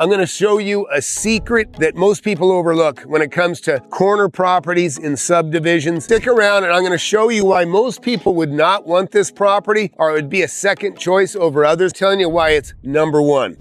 I'm gonna show you a secret that most people overlook when it comes to corner properties in subdivisions. Stick around and I'm gonna show you why most people would not want this property, or it would be a second choice over others, telling you why it's number one.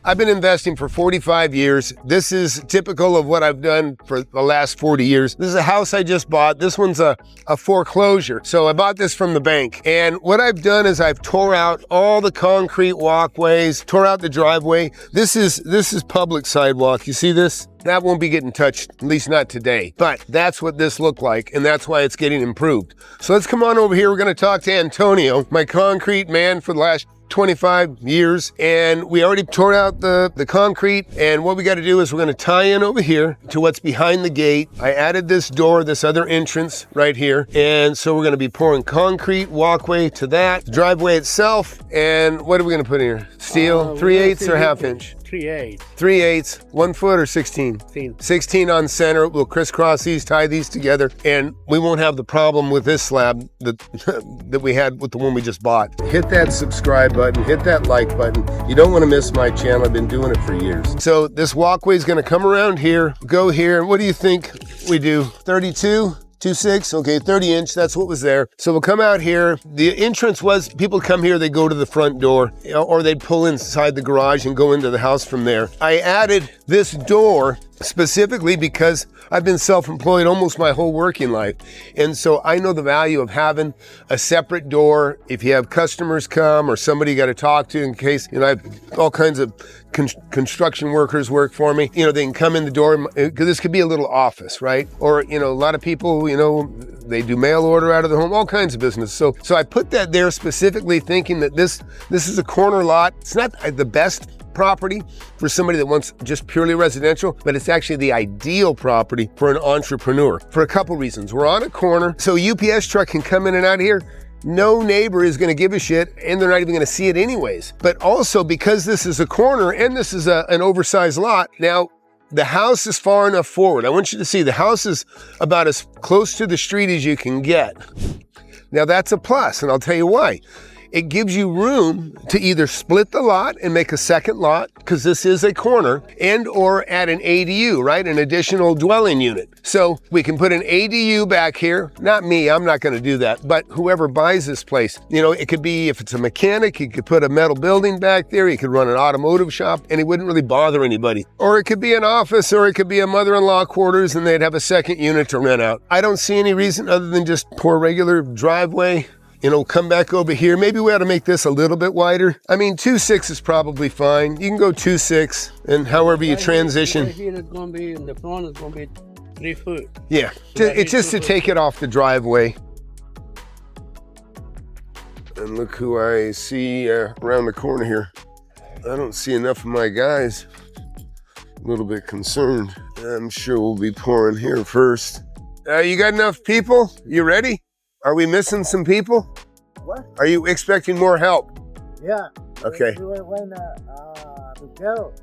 I've been investing for 45 years. This is typical of what I've done for the last 40 years. This is a house I just bought. This one's a foreclosure. So I bought this from the bank. And what I've done is I've tore out all the concrete walkways, tore out the driveway. This is public sidewalk. You see this? That won't be getting touched, at least not today. But that's what this looked like, and that's why it's getting improved. So let's come on over here. We're gonna talk to Antonio, my concrete man for the last 25 years, and we already tore out the concrete, and what we got to do is we're going to tie in over here to what's behind the gate. I added this door, this other entrance right here, and so we're going to be pouring concrete walkway to that driveway itself. And what are we going to put in here? Steel, 3/8 or half inch? 3/8. 3/8, 1 foot or 16? 16 on center. We'll crisscross these, tie these together, and we won't have the problem with this slab that we had with the one we just bought. Hit that subscribe button, hit that like button. You don't want to miss my channel. I've been doing it for years. So this walkway is going to come around here, go here. What do you think we do? 32? 2.6, okay, 30 inch, that's what was there. So we'll come out here. The entrance was, people come here, they go to the front door, or they'd pull inside the garage and go into the house from there. I added this door specifically because I've been self-employed almost my whole working life. And so I know the value of having a separate door. If you have customers come or somebody you got to talk to, in case, I have all kinds of construction workers work for me, they can come in the door, because this could be a little office, right? Or, a lot of people, they do mail order out of the home, all kinds of business. So I put that there specifically thinking that this is a corner lot. It's not the best property for somebody that wants just purely residential, but it's actually the ideal property for an entrepreneur for a couple reasons. We're on a corner, so a UPS truck can come in and out of here. No neighbor is going to give a shit, and they're not even going to see it anyways. But also because this is a corner and this is an oversized lot, now the house is far enough forward. I want you to see the house is about as close to the street as you can get. Now that's a plus, and I'll tell you why. It gives you room to either split the lot and make a second lot, because this is a corner, and or add an ADU, right? An additional dwelling unit. So we can put an ADU back here. Not me, I'm not gonna do that, but whoever buys this place, it could be, if it's a mechanic, you could put a metal building back there, you could run an automotive shop, and it wouldn't really bother anybody. Or it could be an office, or it could be a mother-in-law quarters, and they'd have a second unit to rent out. I don't see any reason other than just pour regular driveway, come back over here. Maybe we ought to make this a little bit wider. 2.6 is probably fine. You can go 2.6, and however you transition. Right here it's going to be, in the front it's going to be 3 foot. Yeah, it's just to take it off the driveway. And look who I see around the corner here. I don't see enough of my guys. A little bit concerned. I'm sure we'll be pouring here first. You got enough people? You ready? Are we missing some people? What? Are you expecting more help? Yeah. Okay. Miguel.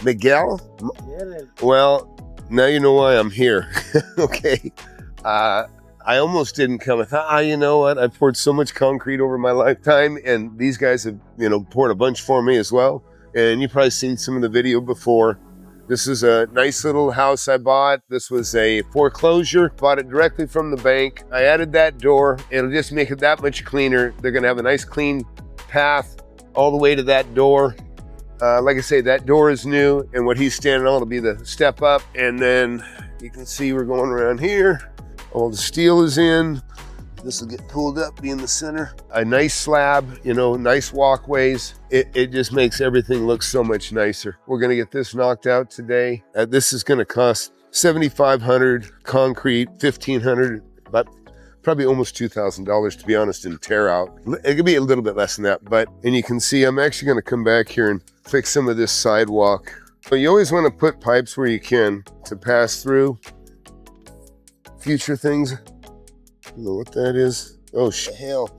Miguel? Yeah. Well, now you know why I'm here. Okay. I almost didn't come. I thought, you know what? I've poured so much concrete over my lifetime, and these guys have, poured a bunch for me as well. And you've probably seen some of the video before. This is a nice little house I bought. This was a foreclosure. Bought it directly from the bank. I added that door. It'll just make it that much cleaner. They're gonna have a nice clean path all the way to that door. Like I say, that door is new, and what he's standing on will be the step up. And then you can see we're going around here. All the steel is in. This will get pulled up, be in the center. A nice slab, nice walkways. It just makes everything look so much nicer. We're gonna get this knocked out today. This is gonna cost $7,500, concrete, $1,500, but probably almost $2,000 to be honest, in tear out. It could be a little bit less than that, and you can see I'm actually gonna come back here and fix some of this sidewalk. But you always wanna put pipes where you can to pass through future things. I don't know what that is. Oh, hell.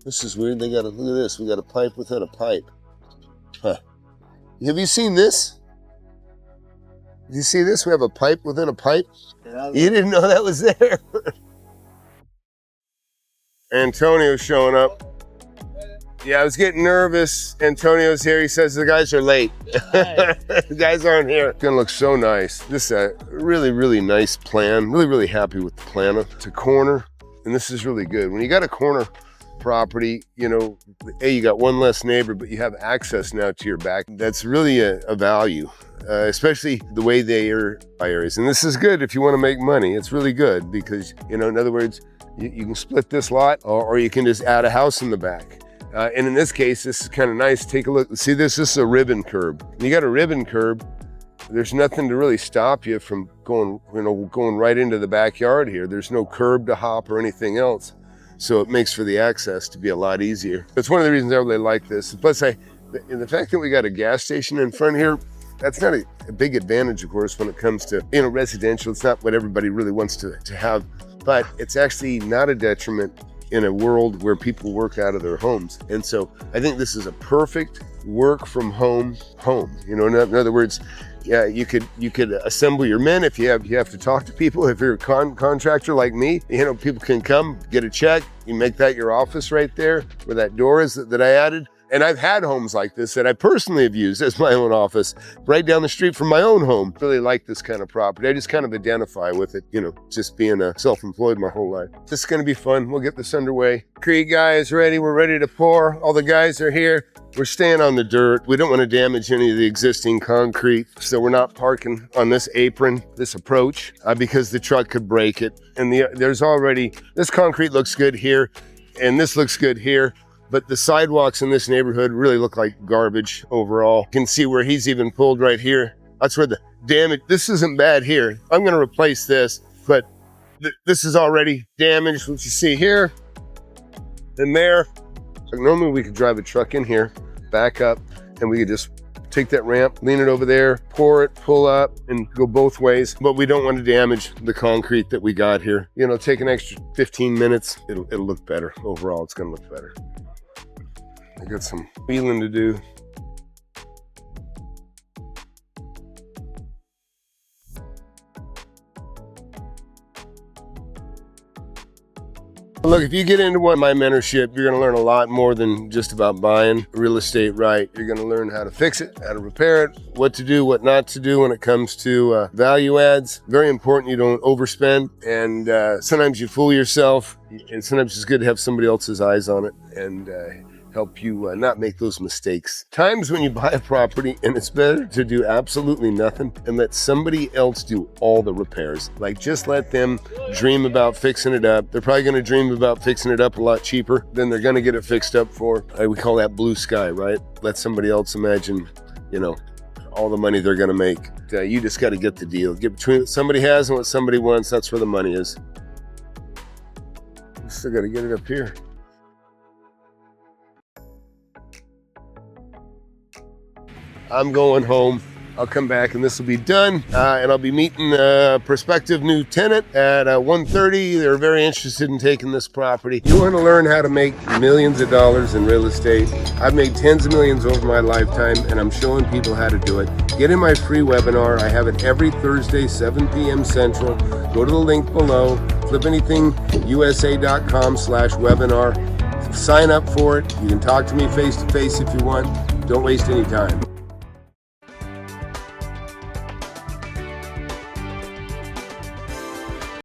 This is weird. Look at this. We got a pipe within a pipe. Huh. Have you seen this? Did you see this? We have a pipe within a pipe. Yeah. You didn't know that was there. Antonio's showing up. Yeah, I was getting nervous. Antonio's here. He says the guys are late. The guys aren't here. It's gonna look so nice. This is a really, really nice plan. Really, really happy with the plan. It's a corner, and this is really good. When you got a corner property, you know, you got one less neighbor, but you have access now to your back. That's really a value, especially the way they are by areas. And this is good if you want to make money. It's really good because, you know, in other words, you can split this lot or you can just add a house in the back. And in this case, this is kind of nice. Take a look. See this? This is a ribbon curb. When you got a ribbon curb, there's nothing to really stop you from going right into the backyard here. There's no curb to hop or anything else. So it makes for the access to be a lot easier. That's one of the reasons I really like this. Plus, the fact that we got a gas station in front here, that's not a big advantage, of course, when it comes to, you know, residential. It's not what everybody really wants to have, but it's actually not a detriment in a world where people work out of their homes. And so I think this is a perfect work from home. You know, in other words, yeah, you could assemble your men if you have to talk to people. If you're a contractor like me, you know, people can come get a check. You make that your office right there where that door is that I added. And I've had homes like this that I personally have used as my own office right down the street from my own home. Really like this kind of property. I just kind of identify with it, you know, just being self-employed my whole life. This is going to be fun. We'll get this underway. Creek guy is ready. We're ready to pour. All the guys are here. We're staying on the dirt. We don't want to damage any of the existing concrete. So we're not parking on this apron, this approach, because the truck could break it. And there's already, this concrete looks good here and this looks good here. But the sidewalks in this neighborhood really look like garbage overall. You can see where he's even pulled right here. That's where the damage, this isn't bad here. I'm gonna replace this, but this is already damaged, what you see here and there. So normally we could drive a truck in here, back up, and we could just take that ramp, lean it over there, pour it, pull up, and go both ways. But we don't want to damage the concrete that we got here. You know, take an extra 15 minutes. It'll look better. Overall, it's gonna look better. I got some wheeling to do. Look, if you get into my mentorship, you're going to learn a lot more than just about buying real estate right. You're going to learn how to fix it, how to repair it, what to do, what not to do when it comes to value adds. Very important you don't overspend, and sometimes you fool yourself, and sometimes it's good to have somebody else's eyes on it and help you not make those mistakes. Times when you buy a property and it's better to do absolutely nothing and let somebody else do all the repairs. Like, just let them dream about fixing it up. They're probably going to dream about fixing it up a lot cheaper than they're going to get it fixed up for. We call that blue sky, right? Let somebody else imagine, you know, all the money they're going to make. You just got to get the deal. Get between what somebody has and what somebody wants. That's where the money is. Still got to get it up here. I'm going home. I'll come back and this will be done. And I'll be meeting a prospective new tenant at 1:30. They're very interested in taking this property. You want to learn how to make millions of dollars in real estate? I've made tens of millions over my lifetime, and I'm showing people how to do it. Get in my free webinar. I have it every Thursday, 7 p.m. Central. Go to the link below, flipanythingusa.com/webinar. Sign up for it. You can talk to me face to face if you want. Don't waste any time.